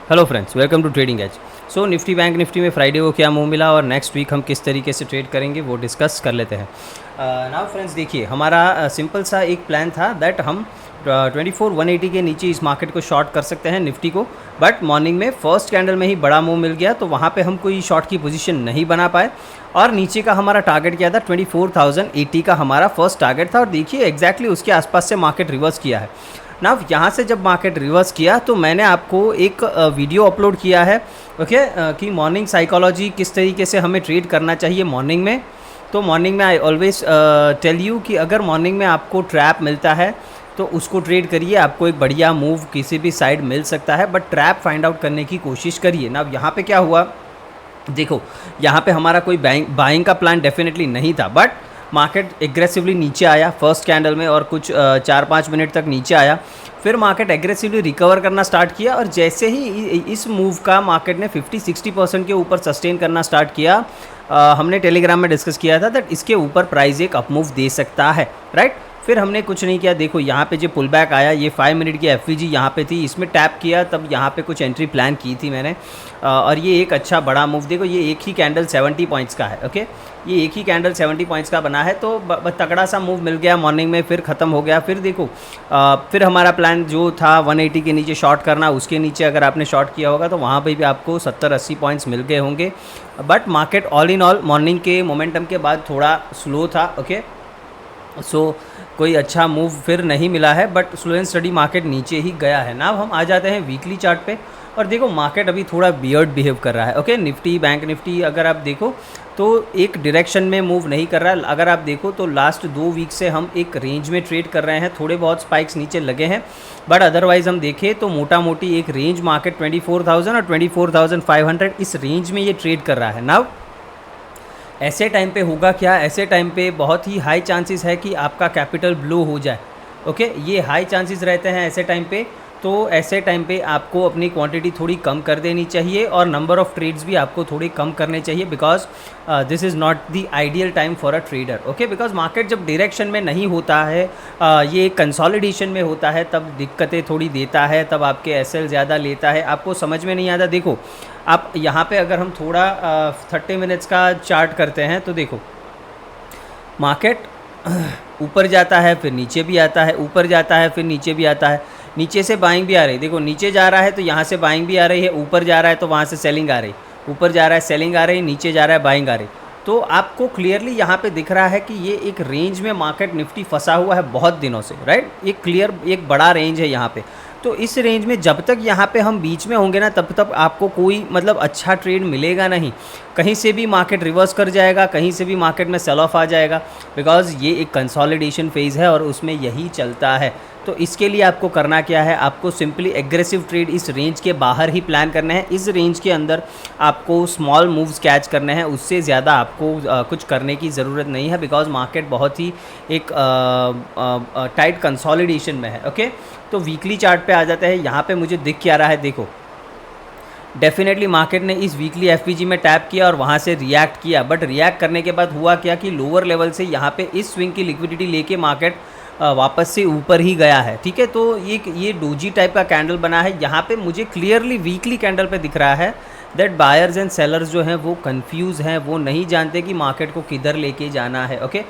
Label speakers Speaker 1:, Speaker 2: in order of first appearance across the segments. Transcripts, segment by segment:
Speaker 1: Hello friends, welcome to trading edge. So Nifty bank Nifty में Friday को क्या मूव मिला और नेक्स्ट वीक हम किस तरीके से ट्रेड करेंगे वो डिस्कस कर लेते हैं। नाउ फ्रेंड्स, देखिए हमारा सिंपल सा एक प्लान था दैट हम 24,180 के नीचे इस मार्केट को शॉर्ट कर सकते हैं निफ्टी को। बट मॉर्निंग में फर्स्ट कैंडल में ही बड़ा मूव मिल गया तो वहाँ पे हम कोई शॉर्ट की पोजीशन नहीं बना पाए और नीचे का हमारा टारगेट क्या था, 24,080 का हमारा फर्स्ट टारगेट था। और देखिए एग्जैक्टली उसके आसपास से मार्केट रिवर्स किया है ना। यहाँ से जब मार्केट रिवर्स किया तो मैंने आपको एक वीडियो अपलोड किया है, ओके, कि मॉर्निंग साइकोलॉजी किस तरीके से हमें ट्रेड करना चाहिए मॉर्निंग में। तो मॉर्निंग में आई ऑलवेज टेल यू कि अगर मॉर्निंग में आपको ट्रैप मिलता है तो उसको ट्रेड करिए, आपको एक बढ़िया मूव किसी भी साइड मिल सकता है, बट ट्रैप फाइंड आउट करने की कोशिश करिए ना। अब यहाँ पे क्या हुआ, देखो यहाँ पे हमारा कोई बाइंग का प्लान डेफिनेटली नहीं था, बट मार्केट एग्रेसिवली नीचे आया फर्स्ट कैंडल में और कुछ 4-5 मिनट तक नीचे आया। फिर मार्केट एग्रेसिवली रिकवर करना स्टार्ट किया और जैसे ही इस मूव का मार्केट ने 50-60% के ऊपर सस्टेन करना स्टार्ट किया, हमने टेलीग्राम में डिस्कस किया था दैट इसके ऊपर प्राइस एक अप मूव दे सकता है, राइट। फिर हमने कुछ नहीं किया, देखो यहाँ पे जो पुल बैक आया, ये 5 मिनट की एफवीजी यहाँ पे थी, इसमें टैप किया, तब यहाँ पे कुछ एंट्री प्लान की थी मैंने। और ये एक अच्छा बड़ा मूव, देखो ये एक ही कैंडल 70 पॉइंट्स का है, ओके, ये एक ही कैंडल 70 पॉइंट्स का बना है, तो तगड़ा सा मूव मिल गया मॉर्निंग में, फिर ख़त्म हो गया। फिर देखो फिर हमारा प्लान जो था 180 के नीचे शॉर्ट करना, उसके नीचे अगर आपने शॉर्ट किया होगा तो वहाँ पे भी आपको 70-80 पॉइंट्स मिल गए होंगे। But market all in all morning के मोमेंटम के बाद थोड़ा स्लो था, ओके। सो कोई अच्छा मूव फिर नहीं मिला है, but slow and study market नीचे ही गया है ना। अब हम आ जाते हैं वीकली चार्ट पे और देखो मार्केट अभी थोड़ा बियर्ड बिहेव कर रहा है, ओके। निफ्टी बैंक निफ्टी अगर आप देखो तो एक डायरेक्शन में मूव नहीं कर रहा है। अगर आप देखो तो लास्ट 2 वीक से हम एक रेंज में ट्रेड कर रहे हैं, थोड़े बहुत स्पाइक्स नीचे लगे हैं, बट अदरवाइज़ हम देखें तो मोटा मोटी एक रेंज मार्केट 24,000 और 24,500 इस रेंज में ये ट्रेड कर रहा है ना। ऐसे टाइम पे होगा क्या, ऐसे टाइम पे बहुत ही हाई चांसेस है कि आपका कैपिटल ब्लो हो जाए, ओके, ये हाई चांसेस रहते हैं ऐसे टाइम पे। तो ऐसे टाइम पे आपको अपनी क्वांटिटी थोड़ी कम कर देनी चाहिए और नंबर ऑफ़ ट्रेड्स भी आपको थोड़ी कम करने चाहिए, because this is not the ideal time for a trader, okay. Because market जब डायरेक्शन में नहीं होता है, ये कंसोलिडेशन में होता है, तब दिक्कतें थोड़ी देता है, तब आपके एसएल ज़्यादा लेता है, आपको समझ में नहीं आता। देखो आप यहाँ पे अगर हम थोड़ा 30 मिनट्स का चार्ट करते हैं तो देखो मार्केट ऊपर जाता है, फिर नीचे भी आता है, ऊपर जाता है, फिर नीचे भी आता है, नीचे से बाइंग भी आ रही, देखो नीचे जा रहा है तो यहाँ से बाइंग भी आ रही है, ऊपर जा रहा है तो वहाँ से सेलिंग आ रही, ऊपर जा रहा है सेलिंग आ रही, नीचे जा रहा है बाइंग आ रही। तो आपको क्लियरली यहाँ पे दिख रहा है कि ये एक रेंज में मार्केट निफ्टी फंसा हुआ है बहुत दिनों से, राइट। एक क्लियर एक बड़ा रेंज है यहाँ पे। तो इस रेंज में जब तक यहाँ पे हम बीच में होंगे ना, तब तक आपको कोई मतलब अच्छा ट्रेड मिलेगा नहीं। कहीं से भी मार्केट रिवर्स कर जाएगा, कहीं से भी मार्केट में सेल ऑफ आ जाएगा, बिकॉज ये एक कंसोलिडेशन फेज़ है और उसमें यही चलता है। तो इसके लिए आपको करना क्या है, आपको सिंपली एग्रेसिव ट्रेड इस रेंज के बाहर ही प्लान करना है। इस रेंज के अंदर आपको स्मॉल मूव्स कैच करने हैं, उससे ज़्यादा आपको कुछ करने की ज़रूरत नहीं है, बिकॉज मार्केट बहुत ही एक टाइट कंसोलिडेशन में है, ओके। तो वीकली चार्ट पे आ जाता है, यहाँ पे मुझे दिख क्या रहा है, देखो डेफिनेटली मार्केट ने इस वीकली एफपीजी में टैप किया और वहाँ से रिएक्ट किया, बट रिएक्ट करने के बाद हुआ क्या कि लोअर लेवल से यहाँ पे इस स्विंग की लिक्विडिटी लेके मार्केट वापस से ऊपर ही गया है, ठीक है। तो ये डोजी टाइप का कैंडल बना है, यहाँ पे मुझे क्लियरली वीकली कैंडल पे दिख रहा है दैट बायर्स एंड सेलर्स जो हैं वो कंफ्यूज हैं, वो नहीं जानते कि मार्केट को किधर लेके जाना है, okay.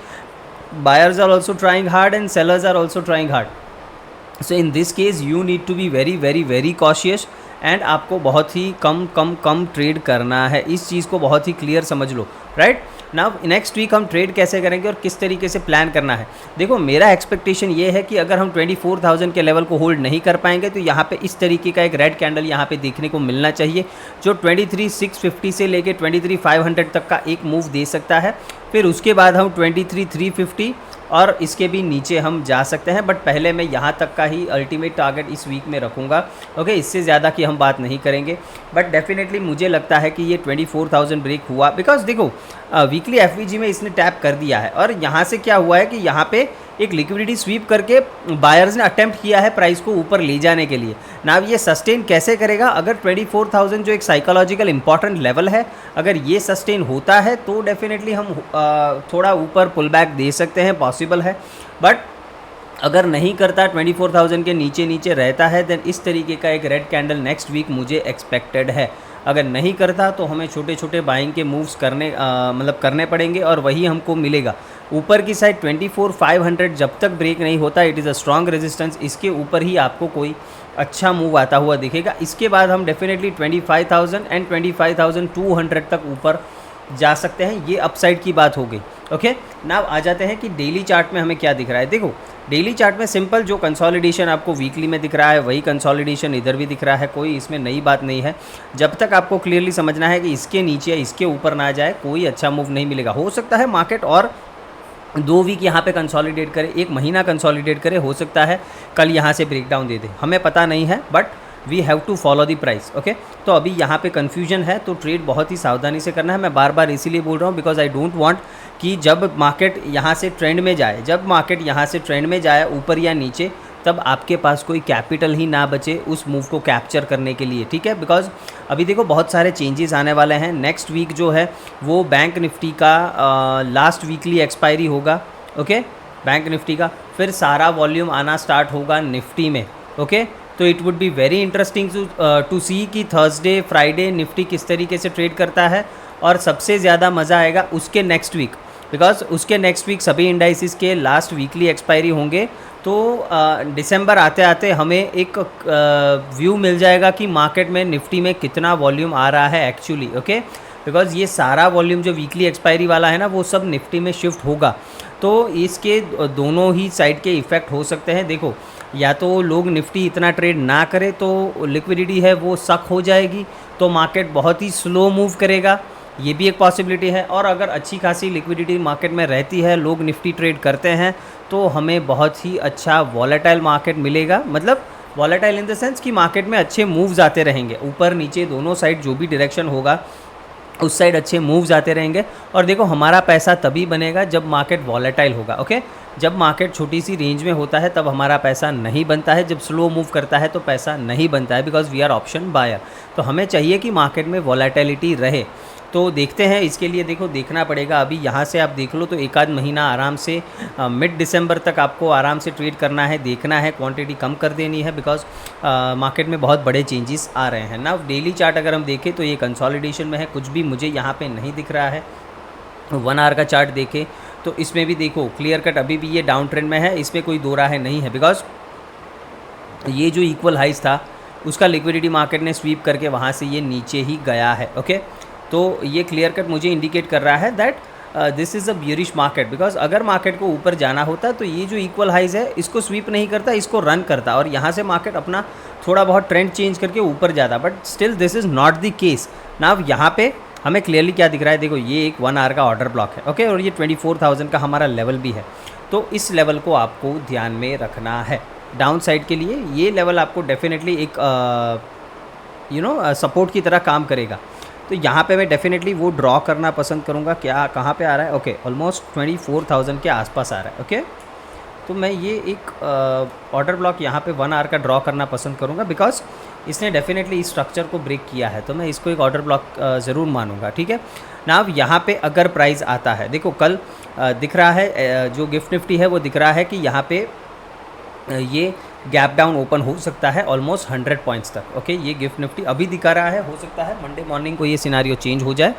Speaker 1: Buyers are also trying hard and sellers are also trying hard. So in this case you need to be very very very cautious and आपको बहुत ही कम ट्रेड करना है। इस चीज़ को बहुत ही क्लियर समझ लो, राइट। नाउ नेक्स्ट वीक हम trade कैसे करेंगे और किस तरीके से प्लान करना है। देखो मेरा एक्सपेक्टेशन ये है कि अगर हम 24,000 के लेवल को होल्ड नहीं कर पाएंगे तो यहाँ पे इस तरीके का एक रेड कैंडल यहाँ पे देखने को मिलना चाहिए, जो 23,650 से लेके 23,500 तक का एक मूव दे सकता है। फिर उसके बाद हम 23,350 और इसके भी नीचे हम जा सकते हैं, बट पहले मैं यहाँ तक का ही अल्टीमेट टारगेट इस वीक में रखूँगा, ओके। इससे ज़्यादा की हम बात नहीं करेंगे, बट डेफिनेटली मुझे लगता है कि ये 24,000 ब्रेक हुआ, बिकॉज देखो वीकली एफवीजी में इसने टैप कर दिया है और यहाँ से क्या हुआ है कि यहाँ पे एक लिक्विडिटी स्वीप करके बायर्स ने अटेम्प्ट किया है प्राइस को ऊपर ले जाने के लिए। ना ये सस्टेन कैसे करेगा, अगर 24,000 जो एक साइकोलॉजिकल इंपॉर्टेंट लेवल है, अगर ये सस्टेन होता है तो डेफिनेटली हम थोड़ा ऊपर पुल बैक दे सकते हैं, पॉसिबल है। बट अगर नहीं करता 24,000 के नीचे नीचे रहता है, देन इस तरीके का एक रेड कैंडल नेक्स्ट वीक मुझे एक्सपेक्टेड है। अगर नहीं करता तो हमें छोटे छोटे बाइंग के मूव्स करने पड़ेंगे और वही हमको मिलेगा। ऊपर की साइड 24,500 जब तक ब्रेक नहीं होता, it is a strong resistance, इसके ऊपर ही आपको कोई अच्छा मूव आता हुआ दिखेगा। इसके बाद हम डेफिनेटली 25,000 एंड 25,200 तक ऊपर जा सकते हैं। ये अपसाइड की बात हो गई। ओके, नाउ आ जाते हैं कि डेली चार्ट में हमें क्या दिख रहा है। देखो डेली चार्ट में सिंपल जो कंसोलिडेशन आपको वीकली में दिख रहा है वही कंसोलिडेशन इधर भी दिख रहा है, कोई इसमें नई बात नहीं है। जब तक आपको क्लियरली समझना है कि इसके नीचे या इसके ऊपर ना जाए, कोई अच्छा मूव नहीं मिलेगा। हो सकता है मार्केट और 2 वीक यहाँ पे कंसोलिडेट करे, 1 महीना कंसोलिडेट करे, हो सकता है कल यहाँ से ब्रेकडाउन दे दे, हमें पता नहीं है, but we have to follow the price. Okay, तो अभी यहाँ पे कन्फ्यूजन है, तो ट्रेड बहुत ही सावधानी से करना है। मैं बार बार इसीलिए बोल रहा हूँ बिकॉज आई डोंट वांट कि जब मार्केट यहाँ से ट्रेंड में जाए, ऊपर या नीचे, तब आपके पास कोई कैपिटल ही ना बचे उस मूव को कैप्चर करने के लिए। ठीक है, बिकॉज अभी देखो बहुत सारे चेंजेस आने वाले हैं। नेक्स्ट वीक जो है वो बैंक निफ्टी का लास्ट वीकली एक्सपायरी होगा। ओके, बैंक निफ्टी का फिर सारा वॉल्यूम आना स्टार्ट होगा निफ्टी में। ओके, तो it would be very interesting to see कि थर्सडे फ्राइडे निफ्टी किस तरीके से ट्रेड करता है, और सबसे ज़्यादा मज़ा आएगा उसके नेक्स्ट वीक, बिकॉज उसके नेक्स्ट वीक सभी इंडाइसिस के लास्ट वीकली एक्सपायरी होंगे। तो दिसंबर आते आते हमें एक व्यू मिल जाएगा कि मार्केट में निफ्टी में कितना वॉल्यूम आ रहा है एक्चुअली। ओके, बिकॉज ये सारा वॉल्यूम जो वीकली एक्सपायरी वाला है ना, वो सब निफ्टी में शिफ्ट होगा। तो इसके दोनों ही साइड के इफ़ेक्ट हो सकते हैं। देखो, या तो लोग निफ्टी इतना ट्रेड ना करे तो लिक्विडिटी है वो सक हो जाएगी, तो मार्केट बहुत ही स्लो मूव करेगा, ये भी एक पॉसिबिलिटी है। और अगर अच्छी खासी लिक्विडिटी मार्केट में रहती है, लोग निफ्टी ट्रेड करते हैं, तो हमें बहुत ही अच्छा वॉलेटाइल मार्केट मिलेगा। मतलब वॉलेटाइल इन द सेंस कि मार्केट में अच्छे मूव्स आते रहेंगे, ऊपर नीचे दोनों साइड जो भी डायरेक्शन होगा उस साइड अच्छे मूव्स आते रहेंगे। और देखो हमारा पैसा तभी बनेगा जब मार्केट वॉलेटाइल होगा। ओके, जब मार्केट छोटी सी रेंज में होता है तब हमारा पैसा नहीं बनता है, जब स्लो मूव करता है तो पैसा नहीं बनता है, because we are option buyer. तो हमें चाहिए कि मार्केट में वॉलेटिलिटी रहे। तो देखते हैं, इसके लिए देखो देखना पड़ेगा। अभी यहाँ से आप देख लो तो 1 आध महीना आराम से मिड दिसंबर तक आपको आराम से ट्रेड करना है, देखना है, क्वांटिटी कम कर देनी है, बिकॉज मार्केट में बहुत बड़े चेंजेस आ रहे हैं ना। डेली चार्ट अगर हम देखें तो ये कंसोलिडेशन में है, कुछ भी मुझे यहाँ पे नहीं दिख रहा है। 1 आवर का चार्ट देखें तो इसमें भी देखो क्लियर कट अभी भी ये डाउन ट्रेंड में है, इसमें कोई दो राह नहीं है, बिकॉज ये जो इक्वल हाइज था उसका लिक्विडिटी मार्केट ने स्वीप करके वहाँ से ये नीचे ही गया है। ओके, तो ये क्लियर कट मुझे इंडिकेट कर रहा है that this is a bearish market, because अगर मार्केट को ऊपर जाना होता तो ये जो इक्वल हाइज है इसको स्वीप नहीं करता, इसको रन करता और यहाँ से मार्केट अपना थोड़ा बहुत ट्रेंड चेंज करके ऊपर जाता, but still this is not the case. Now यहाँ पे हमें क्लियरली क्या दिख रहा है, देखो ये एक 1 आवर का ऑर्डर ब्लॉक है। ओके, और ये 24,000 का हमारा लेवल भी है, तो इस लेवल को आपको ध्यान में रखना है। डाउन साइड के लिए ये लेवल आपको डेफिनेटली एक सपोर्ट की तरह काम करेगा। तो यहाँ पे मैं डेफिनेटली वो ड्रॉ करना पसंद करूँगा। क्या कहाँ पे आ रहा है? ओके, ऑलमोस्ट 24,000 के आसपास आ रहा है। ओके, तो मैं ये एक ऑर्डर ब्लॉक यहाँ पे 1 आवर का ड्रॉ करना पसंद करूँगा, बिकॉज इसने डेफिनेटली इस स्ट्रक्चर को ब्रेक किया है, तो मैं इसको एक ऑर्डर ब्लॉक ज़रूर मानूंगा। ठीक है ना। अब यहाँ पे अगर प्राइस आता है, देखो कल दिख रहा है जो गिफ्ट निफ्टी है वो दिख रहा है कि यहाँ पे ये गैप डाउन ओपन हो सकता है ऑलमोस्ट 100 पॉइंट्स तक। ओके, ये गिफ्ट निफ्टी अभी दिखा रहा है, हो सकता है मंडे मॉर्निंग को ये सिनारियो चेंज हो जाए,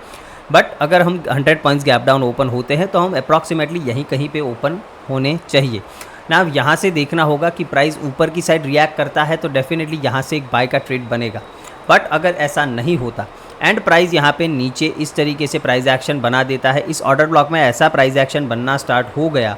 Speaker 1: बट अगर हम 100 पॉइंट्स गैप डाउन ओपन होते हैं तो हम अप्रॉक्सीमेटली यहीं कहीं पे ओपन होने चाहिए ना। अब यहाँ से देखना होगा कि प्राइस ऊपर की साइड रिएक्ट करता है तो डेफिनेटली यहाँ से एक बाय का ट्रेड बनेगा, बट अगर ऐसा नहीं होता एंड प्राइस यहाँ पे नीचे इस तरीके से प्राइस एक्शन बना देता है, इस ऑर्डर ब्लॉक में ऐसा प्राइस एक्शन बनना स्टार्ट हो गया,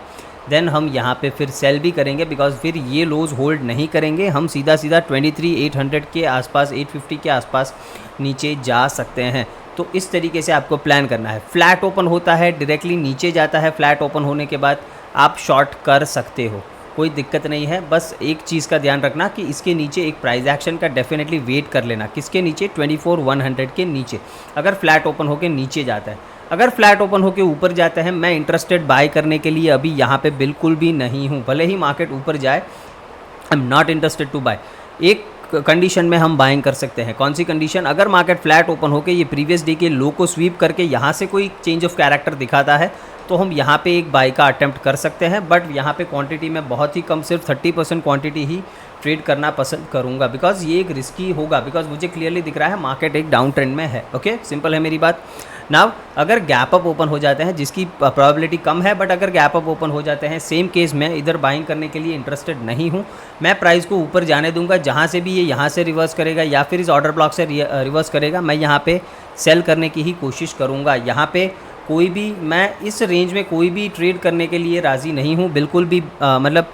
Speaker 1: देन हम यहाँ पे फिर सेल भी करेंगे, बिकॉज फिर ये लोज होल्ड नहीं करेंगे, हम सीधा 23,800 के आसपास 850 के आसपास नीचे जा सकते हैं। तो इस तरीके से आपको प्लान करना है। फ्लैट ओपन होता है, डायरेक्टली नीचे जाता है, फ्लैट ओपन होने के बाद आप शॉर्ट कर सकते हो, कोई दिक्कत नहीं है। बस एक चीज़ का ध्यान रखना कि इसके नीचे एक प्राइस एक्शन का डेफिनेटली वेट कर लेना। किसके नीचे? 24,100 के नीचे, अगर फ्लैट ओपन होकर नीचे जाता है। अगर फ्लैट ओपन होकर ऊपर जाता है, मैं इंटरेस्टेड बाय करने के लिए अभी यहाँ पे बिल्कुल भी नहीं हूँ, भले ही मार्केट ऊपर जाए, I am not interested to buy. एक कंडीशन में हम बाइंग कर सकते हैं। कौन सी कंडीशन? अगर मार्केट फ्लैट ओपन होकर ये प्रीवियस डे के लो को स्वीप करके यहाँ से कोई चेंज ऑफ कैरेक्टर दिखाता है तो हम यहाँ पे एक बाई का अटेम्प्ट कर सकते हैं, बट यहाँ पे क्वांटिटी में बहुत ही कम, सिर्फ 30% क्वांटिटी ही ट्रेड करना पसंद करूँगा, बिकॉज ये एक रिस्की होगा, बिकॉज मुझे क्लियरली दिख रहा है मार्केट एक डाउन ट्रेंड में है। ओके, सिंपल है मेरी बात। नाउ अगर गैप अप ओपन हो जाते हैं, जिसकी प्रोबेबिलिटी कम है, बट अगर गैप अप ओपन हो जाते हैं, सेम केस में इधर बाइंग करने के लिए इंटरेस्टेड नहीं हूँ। मैं प्राइस को ऊपर जाने दूंगा, जहाँ से भी ये यहाँ से रिवर्स करेगा या फिर इस ऑर्डर ब्लॉक से रिवर्स करेगा, मैं यहाँ पे सेल करने की ही कोशिश करूँगा। यहाँ पे कोई भी, मैं इस रेंज में कोई भी ट्रेड करने के लिए राज़ी नहीं हूँ, बिल्कुल भी। मतलब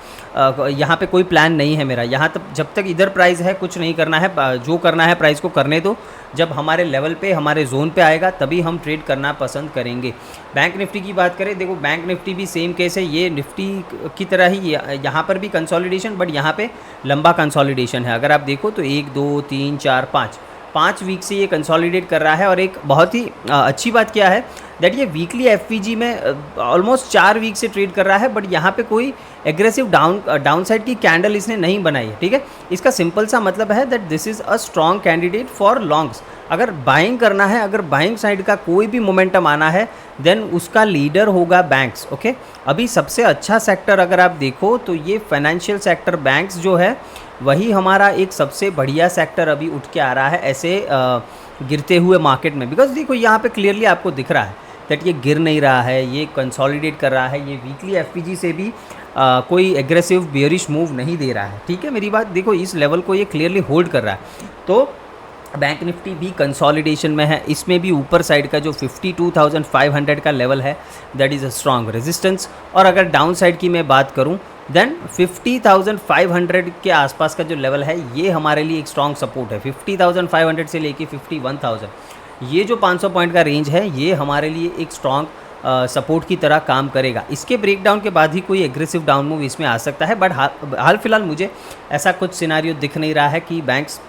Speaker 1: यहाँ पे कोई प्लान नहीं है मेरा। यहाँ तक जब तक इधर प्राइस है, कुछ नहीं करना है, जो करना है प्राइस को करने दो। जब हमारे लेवल पे, हमारे जोन पे आएगा, तभी हम ट्रेड करना पसंद करेंगे। बैंक निफ्टी की बात करें, देखो बैंक निफ्टी भी सेम केस है, ये निफ्टी की तरह ही यहाँ पर भी कंसोलिडेशन, बट यहाँ पे लंबा कंसोलिडेशन है। अगर आप देखो तो 1 2 3 4 5 वीक से ये कंसोलिडेट कर रहा है। और एक बहुत ही अच्छी बात क्या है, दैट ये वीकली एफवीजी में ऑलमोस्ट 4 वीक से ट्रेड कर रहा है, बट यहाँ पे कोई एग्रेसिव डाउन साइड की कैंडल इसने नहीं बनाई है। ठीक है, इसका सिंपल सा मतलब है that this is a strong candidate for longs. अगर बाइंग करना है, अगर बाइंग साइड का कोई भी मोमेंटम आना है, देन उसका लीडर होगा बैंक्स। ओके, अभी सबसे अच्छा सेक्टर अगर आप देखो तो ये फाइनेंशियल सेक्टर, बैंक्स जो है वही हमारा एक सबसे बढ़िया सेक्टर अभी उठ के आ रहा है ऐसे गिरते हुए मार्केट में। बिकॉज देखो यहाँ पे क्लियरली आपको दिख रहा है दैट ये गिर नहीं रहा है, ये कंसोलिडेट कर रहा है, ये वीकली एफपीजी से भी कोई एग्रेसिव बियरिश मूव नहीं दे रहा है। ठीक है मेरी बात, देखो इस लेवल को ये क्लियरली होल्ड कर रहा है। तो बैंक निफ्टी भी कंसोलिडेशन में है, इसमें भी ऊपर साइड का जो 52,500 का लेवल है, that is a strong resistance. और अगर डाउन साइड की मैं बात करूं, देन 50,500 के आसपास का जो लेवल है, ये हमारे लिए एक स्ट्रॉन्ग सपोर्ट है। 50,500 से लेके 51,000, ये जो 500 पॉइंट का रेंज है, ये हमारे लिए एक स्ट्रॉन्ग सपोर्ट की तरह काम करेगा। इसके ब्रेकडाउन के बाद ही कोई एग्रेसिव डाउन मूव इसमें आ सकता है, बट हाल फिलहाल मुझे ऐसा कुछ सिनारियो दिख नहीं रहा है कि बैंक्स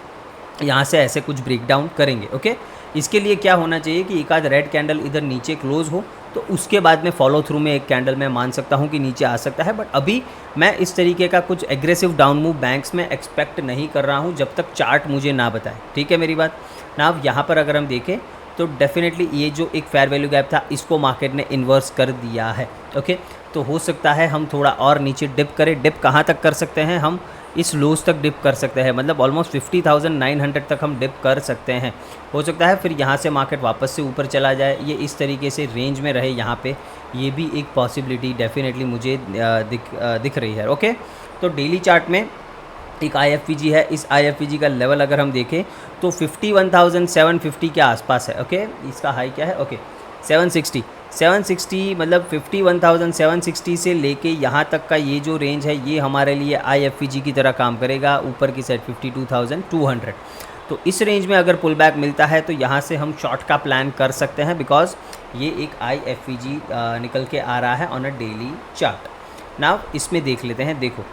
Speaker 1: यहाँ से ऐसे कुछ ब्रेकडाउन करेंगे। ओके, इसके लिए क्या होना चाहिए कि एक आध रेड कैंडल इधर नीचे क्लोज हो, तो उसके बाद में फॉलो थ्रू में एक कैंडल मैं मान सकता हूँ कि नीचे आ सकता है। बट अभी मैं इस तरीके का कुछ एग्रेसिव डाउन मूव बैंक्स में एक्सपेक्ट नहीं कर रहा हूँ, जब तक चार्ट मुझे ना बताए। ठीक है मेरी बात ना। अब यहाँ पर अगर हम देखें तो डेफिनेटली ये जो एक फेयर वैल्यू गैप था, इसको मार्केट ने इन्वर्स कर दिया है। ओके, तो हो सकता है हम थोड़ा और नीचे डिप करें। डिप कहाँ तक कर सकते हैं, हम इस लोज तक डिप कर सकते हैं, मतलब ऑलमोस्ट 50,900 तक हम डिप कर सकते हैं। हो सकता है फिर यहाँ से मार्केट वापस से ऊपर चला जाए, ये इस तरीके से रेंज में रहे यहाँ पे, ये भी एक पॉसिबिलिटी डेफिनेटली मुझे दिख रही है। ओके, तो डेली चार्ट में एक IFVG है, इस IFVG का लेवल अगर हम देखें तो 51,750 के आसपास है। ओके, इसका हाई क्या है, ओके 760 मतलब 51,760 से लेके यहाँ तक का ये जो रेंज है, ये हमारे लिए IFVG की तरह काम करेगा। ऊपर की साइड 52,200, तो इस रेंज में अगर पुल बैक मिलता है तो यहाँ से हम शॉर्ट का प्लान कर सकते हैं, बिकॉज ये एक IFVG निकल के आ रहा है on a daily chart. Now इसमें देख लेते हैं, देखो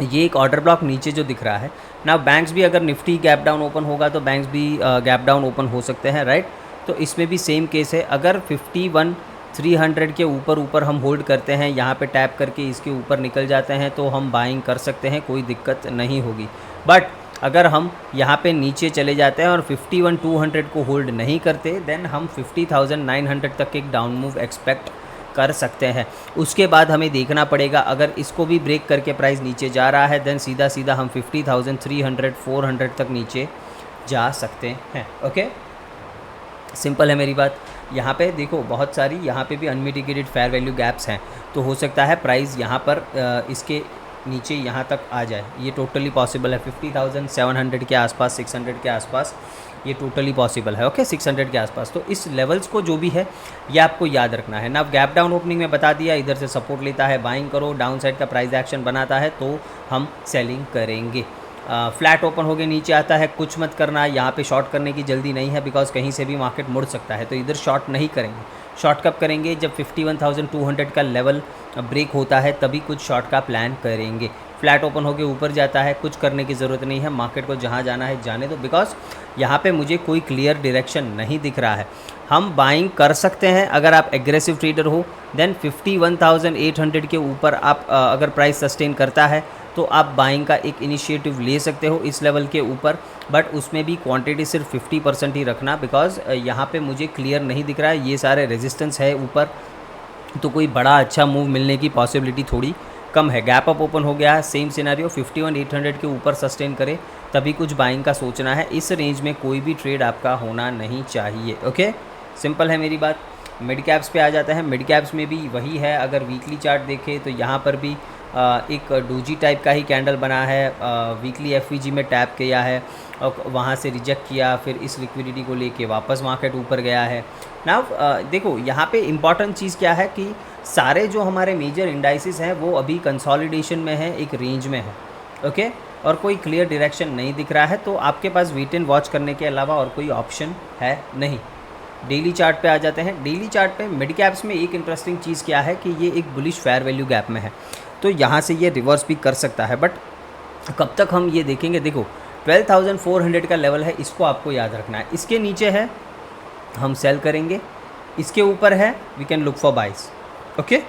Speaker 1: ये एक ऑर्डर ब्लॉक नीचे जो दिख रहा है ना, बैंक्स भी अगर निफ्टी गैप डाउन ओपन होगा तो बैंक्स भी गैप डाउन ओपन हो सकते हैं, राइट। तो इसमें भी सेम केस है, अगर 51,300 के ऊपर हम होल्ड करते हैं, यहाँ पे टैप करके इसके ऊपर निकल जाते हैं तो हम बाइंग कर सकते हैं, कोई दिक्कत नहीं होगी। बट अगर हम यहाँ पे नीचे चले जाते हैं और 51,200 को होल्ड नहीं करते, देन हम 50,900 तक एक डाउन मूव एक्सपेक्ट कर सकते हैं। उसके बाद हमें देखना पड़ेगा, अगर इसको भी ब्रेक करके प्राइस नीचे जा रहा है, देन सीधा हम 50,300 400 तक नीचे जा सकते हैं। ओके, सिंपल है मेरी बात। यहाँ पे देखो बहुत सारी यहाँ पे भी अनमिटिगेटेड फेयर वैल्यू गैप्स हैं, तो हो सकता है प्राइस यहाँ पर इसके नीचे यहाँ तक आ जाए, ये टोटली पॉसिबल है। 50,700 के आसपास, 600 के आसपास ये टोटली पॉसिबल है। ओके, 600 के आसपास। तो इस लेवल्स को जो भी है ये आपको याद रखना है ना। गैप डाउन ओपनिंग में बता दिया, इधर से सपोर्ट लेता है बाइंग करो, डाउन साइड का प्राइस एक्शन बनाता है तो हम सेलिंग करेंगे। फ्लैट ओपन हो गए नीचे आता है, कुछ मत करना, यहाँ पे शॉर्ट करने की जल्दी नहीं है, बिकॉज कहीं से भी मार्केट मुड़ सकता है, तो इधर शॉर्ट नहीं करेंगे। शॉर्ट कब करेंगे, जब 51,200 का लेवल ब्रेक होता है तभी कुछ शॉर्ट का प्लान करेंगे। फ्लैट ओपन होकर ऊपर जाता है, कुछ करने की ज़रूरत नहीं है, मार्केट को जहाँ जाना है जाने दो, बिकॉज यहाँ पे मुझे कोई क्लियर डायरेक्शन नहीं दिख रहा है। हम बाइंग कर सकते हैं अगर आप एग्रेसिव ट्रेडर हो, देन 51,800 के ऊपर आप अगर प्राइस सस्टेन करता है तो आप बाइंग का एक इनिशिएटिव ले सकते हो इस लेवल के ऊपर, बट उसमें भी क्वांटिटी सिर्फ 50% ही रखना, बिकॉज यहाँ पे मुझे क्लियर नहीं दिख रहा है। ये सारे रेजिस्टेंस है ऊपर, तो कोई बड़ा अच्छा मूव मिलने की पॉसिबिलिटी थोड़ी कम है। गैप अप ओपन हो गया है, सेम सिनेरियो 51,800 के ऊपर सस्टेन करे तभी कुछ बाइंग का सोचना है। इस रेंज में कोई भी ट्रेड आपका होना नहीं चाहिए। ओके, सिंपल है मेरी बात। मिड कैप्स पे आ जाता है। मिड कैप्स में भी वही है, अगर वीकली चार्ट देखें तो यहाँ पर भी एक डोजी टाइप का ही कैंडल बना है। वीकली एफवीजी में टैप किया है और वहाँ से रिजेक्ट किया, फिर इस लिक्विडिटी को लेके वापस मार्केट ऊपर गया है ना। देखो यहाँ पे इम्पॉर्टेंट चीज़ क्या है कि सारे जो हमारे मेजर इंडाइसिस हैं वो अभी कंसोलिडेशन में है, एक रेंज में है। ओके, और कोई क्लियर डायरेक्शन नहीं दिख रहा है, तो आपके पास वेट एंड वॉच करने के अलावा और कोई ऑप्शन है नहीं। डेली चार्ट पे आ जाते हैं। डेली चार्ट पे मिड कैप्स में एक इंटरेस्टिंग चीज़ क्या है कि ये एक बुलिश फेयर वैल्यू गैप में है, तो यहाँ से ये रिवर्स भी कर सकता है। बट कब तक हम ये देखेंगे, देखो 12,400 का लेवल है, इसको आपको याद रखना है। इसके नीचे है हम सेल करेंगे, इसके ऊपर है वी कैन लुक फॉर बाइस। ओके,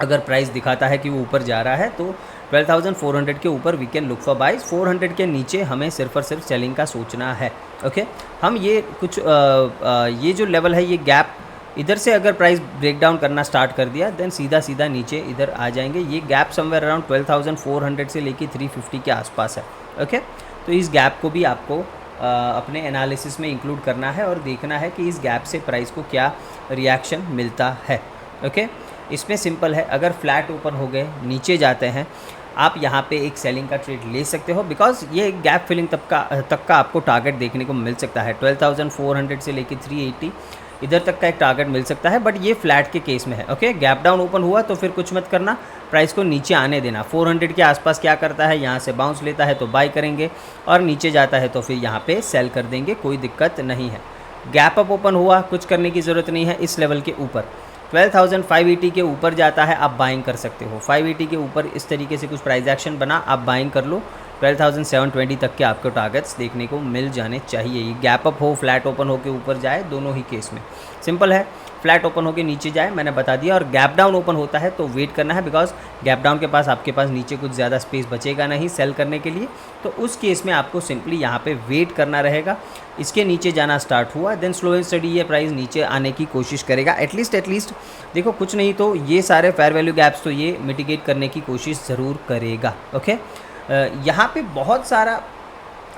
Speaker 1: अगर प्राइस दिखाता है कि वो ऊपर जा रहा है तो 12,400 के ऊपर वी कैन लुक फॉर बाइस। 400 के नीचे हमें सिर्फ और सिर्फ सेलिंग का सोचना है। ओके, हम ये कुछ ये जो लेवल है, ये गैप इधर से अगर प्राइस ब्रेक डाउन करना स्टार्ट कर दिया देन सीधा सीधा नीचे इधर आ जाएंगे। ये गैप समवेयर अराउंड 12,400 से लेके 350 के आसपास है। ओके, तो इस गैप को भी आपको अपने एनालिसिस में इंक्लूड करना है और देखना है कि इस गैप से प्राइस को क्या रिएक्शन मिलता है। ओके, इसमें सिंपल है, अगर फ्लैट ओपन हो गए नीचे जाते हैं, आप यहाँ पे एक सेलिंग का ट्रेड ले सकते हो, बिकॉज ये एक गैप फिलिंग तक का आपको टारगेट देखने को मिल सकता है। 12,400 से लेके 380 इधर तक का एक टारगेट मिल सकता है, बट ये फ्लैट के केस में है। ओके, गैप डाउन ओपन हुआ तो फिर कुछ मत करना, प्राइस को नीचे आने देना। 400 के आसपास क्या करता है, यहाँ से बाउंस लेता है तो बाई करेंगे, और नीचे जाता है तो फिर यहाँ पे सेल कर देंगे, कोई दिक्कत नहीं है। गैप अप ओपन हुआ, कुछ करने की ज़रूरत नहीं है। इस लेवल के ऊपर 12,580 के ऊपर जाता है, आप बाइंग कर सकते हो। 580 के ऊपर इस तरीके से कुछ प्राइस एक्शन बना, आप बाइंग कर लो। 12,720 तक के आपको टारगेट्स देखने को मिल जाने चाहिए। ये गैप अप हो, फ्लैट ओपन हो के ऊपर जाए, दोनों ही केस में सिंपल है। फ्लैट ओपन हो के नीचे जाए, मैंने बता दिया, और गैप डाउन ओपन होता है तो वेट करना है, बिकॉज गैप डाउन के पास आपके पास नीचे कुछ ज़्यादा स्पेस बचेगा नहीं सेल करने के लिए, तो उस केस में आपको सिंपली यहाँ पे वेट करना रहेगा। इसके नीचे जाना स्टार्ट हुआ देन स्लो एंड स्टडी ये प्राइस नीचे आने की कोशिश करेगा। एटलीस्ट देखो, कुछ नहीं तो ये सारे फेयर वैल्यू गैप्स तो ये मिटिगेट करने की कोशिश ज़रूर करेगा। ओके, यहाँ पे बहुत सारा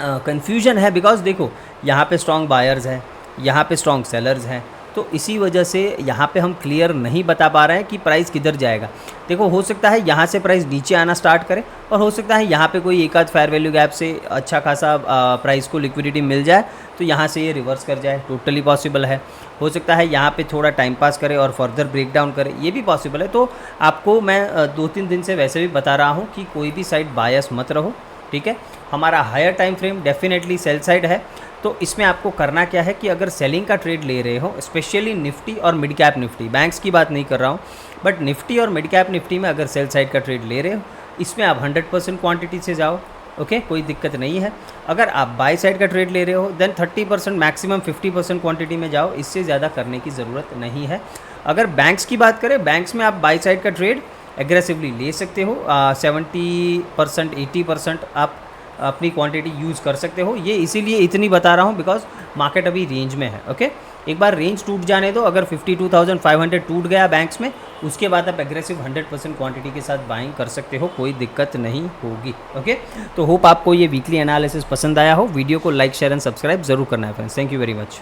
Speaker 1: कन्फ्यूजन है, बिकॉज देखो यहाँ पे स्ट्रॉन्ग बायर्स हैं, यहाँ पे स्ट्रॉन्ग सेलर्स हैं, तो इसी वजह से यहाँ पे हम क्लियर नहीं बता पा रहे हैं कि प्राइस किधर जाएगा। देखो, हो सकता है यहाँ से प्राइस नीचे आना स्टार्ट करे, और हो सकता है यहाँ पे कोई एक आध फेयर वैल्यू गैप से अच्छा खासा प्राइस को लिक्विडिटी मिल जाए तो यहाँ से ये रिवर्स कर जाए, टोटली पॉसिबल है। हो सकता है यहाँ पे थोड़ा टाइम पास करे और फर्दर ब्रेक डाउन करे, ये भी पॉसिबल है। तो आपको मैं 2-3 दिन से वैसे भी बता रहा हूँ कि कोई भी साइड बायस मत रहो, ठीक है। हमारा higher time frame definitely sell side है, तो इसमें आपको करना क्या है कि अगर सेलिंग का ट्रेड ले रहे हो, स्पेशली निफ्टी और मिड कैप निफ्टी, बैंक्स की बात नहीं कर रहा हूँ, बट निफ्टी और मिड कैप निफ्टी में अगर सेल साइड का ट्रेड ले रहे हो, इसमें आप 100% क्वांटिटी से जाओ। ओके, कोई दिक्कत नहीं है। अगर आप बाय साइड का ट्रेड ले रहे हो देन 30% मैक्सिमम 50% क्वांटिटी में जाओ, इससे ज़्यादा करने की ज़रूरत नहीं है। अगर बैंक्स की बात करें, बैंक्स में आप बाय साइड का ट्रेड एग्रेसिवली ले सकते हो, 70% 80% आप अपनी क्वांटिटी यूज़ कर सकते हो। ये इसीलिए इतनी बता रहा हूँ बिकॉज मार्केट अभी रेंज में है। ओके, एक बार रेंज टूट जाने दो, अगर 52,500 टूट गया बैंक्स में, उसके बाद आप एग्रेसिव 100% क्वांटिटी के साथ बाइंग कर सकते हो, कोई दिक्कत नहीं होगी। ओके, तो होप आपको ये वीकली एनालिसिस पसंद आया हो। वीडियो को लाइक शेयर एंड सब्सक्राइब जरूर करना है friends. Thank you very much.